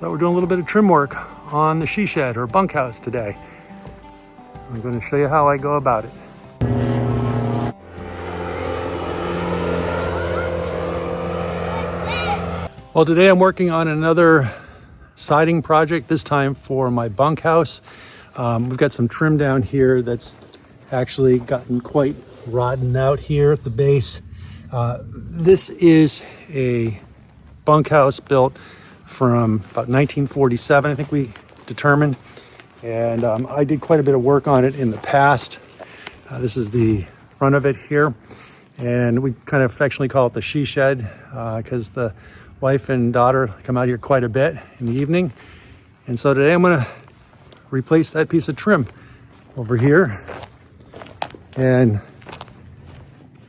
So we're doing a little bit of trim work on the she shed or bunkhouse today. I'm going to show you how I go about it. Well, today I'm working on another siding project, this time for my bunkhouse. We've got some trim down here that's actually gotten quite rotten out here at the base. This is a bunkhouse built from about 1947, I think we determined. And I did quite a bit of work on it in the past. This is the front of it here. And we kind of affectionately call it the she shed because the wife and daughter come out here quite a bit in the evening. And so today I'm gonna replace that piece of trim over here. And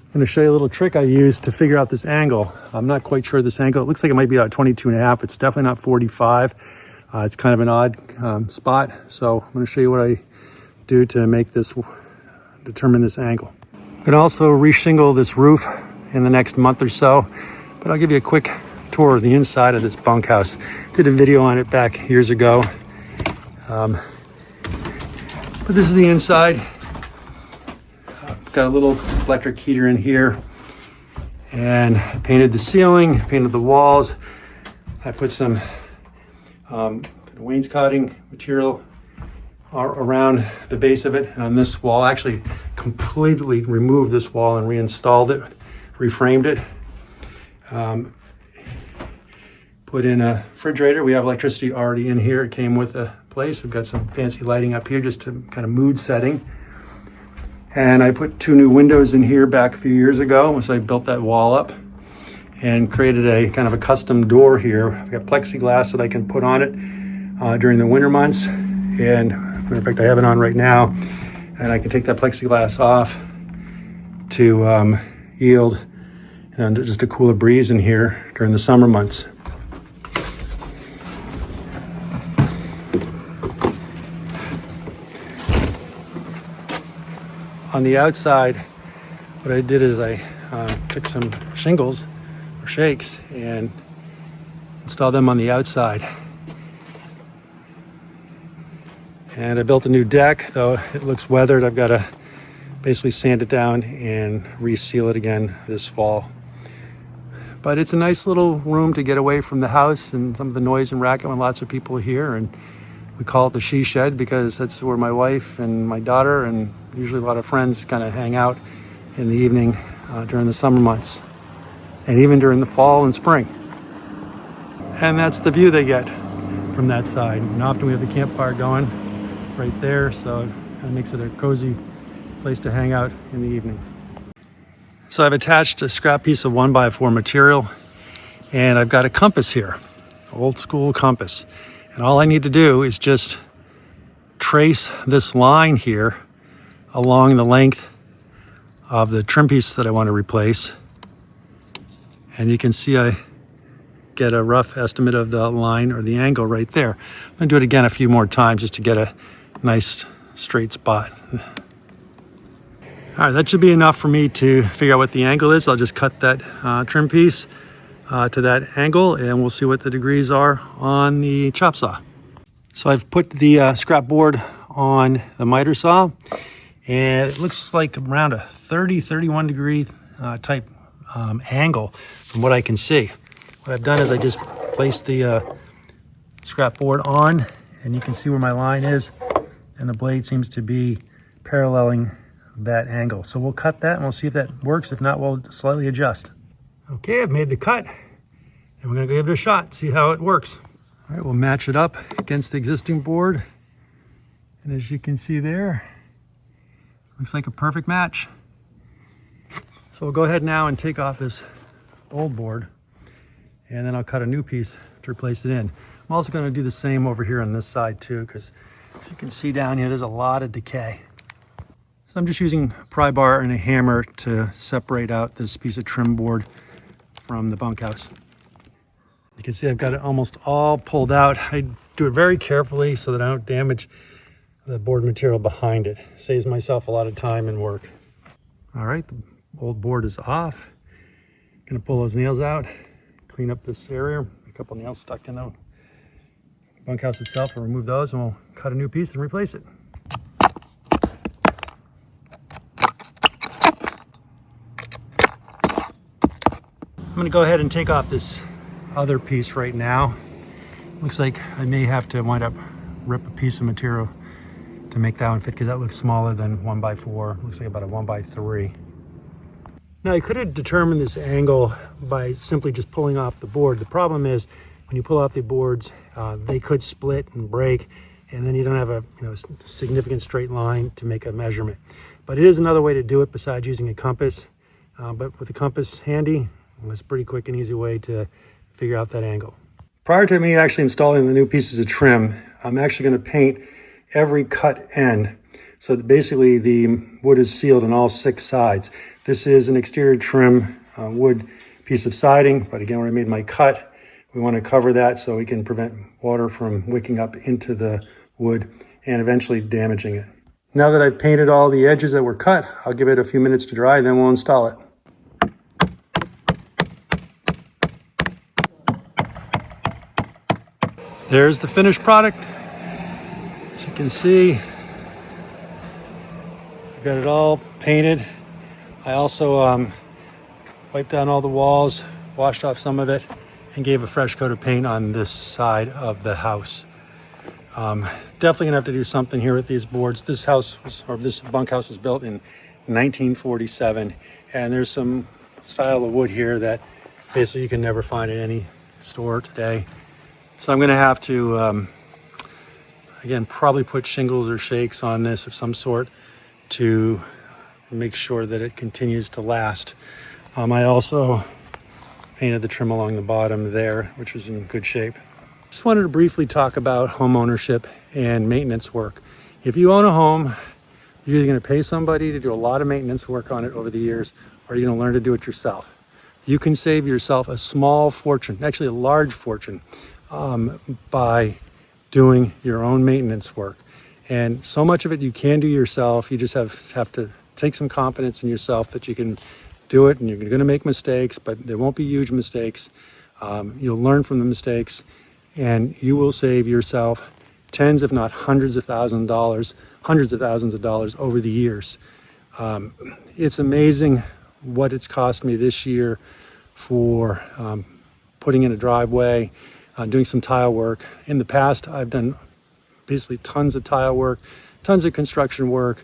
I'm gonna show you a little trick I used to figure out this angle. I'm not quite sure this angle. It looks like it might be about 22.5. It's definitely not 45. It's kind of an odd spot. So I'm gonna show you what I do to determine this angle. I'm gonna also reshingle this roof in the next month or so, but I'll give you a quick tour of the inside of this bunkhouse. Did a video on it back years ago. But this is the inside. Got a little electric heater in here, and painted the ceiling, painted the walls. I put some wainscoting material around the base of it, and on this wall. Actually completely removed this wall and reinstalled it, reframed it. Put in a refrigerator. We have electricity already in here. It came with the place. We've got some fancy lighting up here, just to kind of mood setting. And I put 2 new windows in here back a few years ago once I built that wall up, and created a kind of a custom door here. I've got plexiglass that I can put on it during the winter months. And matter of fact, I have it on right now, and I can take that plexiglass off to yield just a cooler breeze in here during the summer months. On the outside, what I did is I took some shingles or shakes and installed them on the outside. And I built a new deck, though it looks weathered. I've got to basically sand it down and reseal it again this fall. But it's a nice little room to get away from the house and some of the noise and racket when lots of people are here. And we call it the she shed because that's where my wife and my daughter and usually a lot of friends kind of hang out in the evening during the summer months, and even during the fall and spring. And that's the view they get from that side. And often we have the campfire going right there, so it kind of makes it a cozy place to hang out in the evening. So I've attached a scrap piece of 1x4 material, and I've got a compass here, old school compass. And all I need to do is just trace this line here along the length of the trim piece that I want to replace. And you can see I get a rough estimate of the line or the angle right there. I'm gonna do it again a few more times just to get a nice straight spot. All right, that should be enough for me to figure out what the angle is. I'll just cut that trim piece to that angle, and we'll see what the degrees are on the chop saw. So I've put the scrap board on the miter saw, and it looks like around a 31 degree type angle from what I can see. What I've done is I just placed the scrap board on, and you can see where my line is, and the blade seems to be paralleling that angle. So we'll cut that and we'll see if that works. If not, we'll slightly adjust. Okay, I've made the cut, and we're gonna give it a shot, see how it works. All right, we'll match it up against the existing board. And as you can see there, looks like a perfect match. So we'll go ahead now and take off this old board, and then I'll cut a new piece to replace it in. I'm also gonna do the same over here on this side too, because as you can see down here, there's a lot of decay. So I'm just using a pry bar and a hammer to separate out this piece of trim board from the bunkhouse. You can see I've got it almost all pulled out. I do it very carefully so that I don't damage the board material behind it. Saves myself a lot of time and work. All right, the old board is off. Gonna pull those nails out, clean up this area. A couple nails stuck in the bunkhouse itself. We'll remove those and we'll cut a new piece and replace it. I'm going to go ahead and take off this other piece right now. Looks like I may have to wind up rip a piece of material to make that one fit, because that looks smaller than 1x4. Looks like about a 1x3. Now, you could have determined this angle by simply just pulling off the board. The problem is when you pull off the boards, they could split and break, and then you don't have a significant straight line to make a measurement. But it is another way to do it besides using a compass. But with the compass handy, it's a pretty quick and easy way to figure out that angle. Prior to me actually installing the new pieces of trim, I'm actually going to paint every cut end. So that basically the wood is sealed on all 6 sides. This is an exterior trim wood piece of siding, but again, where I made my cut, we want to cover that so we can prevent water from wicking up into the wood and eventually damaging it. Now that I've painted all the edges that were cut, I'll give it a few minutes to dry, then we'll install it. There's the finished product. As you can see, I've got it all painted. I also wiped down all the walls, washed off some of it, and gave a fresh coat of paint on this side of the house. Definitely gonna have to do something here with these boards. This bunkhouse was built in 1947, and there's some style of wood here that basically you can never find in any store today. So I'm gonna have to, again, probably put shingles or shakes on this of some sort to make sure that it continues to last. I also painted the trim along the bottom there, which was in good shape. Just wanted to briefly talk about home ownership and maintenance work. If you own a home, you're either gonna pay somebody to do a lot of maintenance work on it over the years, or you're gonna learn to do it yourself. You can save yourself a small fortune, actually a large fortune, by doing your own maintenance work. And so much of it you can do yourself. You just have to take some confidence in yourself that you can do it, and you're going to make mistakes, but there won't be huge mistakes. You'll learn from the mistakes, and you will save yourself tens, if not hundreds of thousands of dollars over the years. It's amazing what it's cost me this year for putting in a driveway, doing some tile work. In the past, I've done basically tons of tile work, tons of construction work,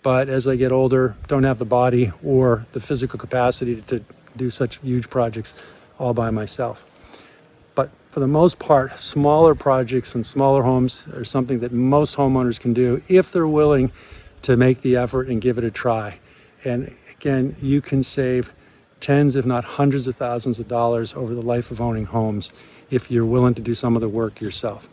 but as I get older, don't have the body or the physical capacity to do such huge projects all by myself. But for the most part, smaller projects and smaller homes are something that most homeowners can do if they're willing to make the effort and give it a try. And again, you can save tens, if not hundreds of thousands of dollars over the life of owning homes if you're willing to do some of the work yourself.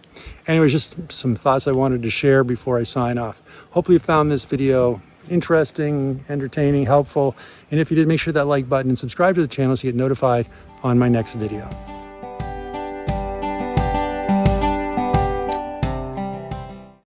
Anyways, just some thoughts I wanted to share before I sign off. Hopefully you found this video interesting, entertaining, helpful. And if you did, make sure that like button and subscribe to the channel so you get notified on my next video.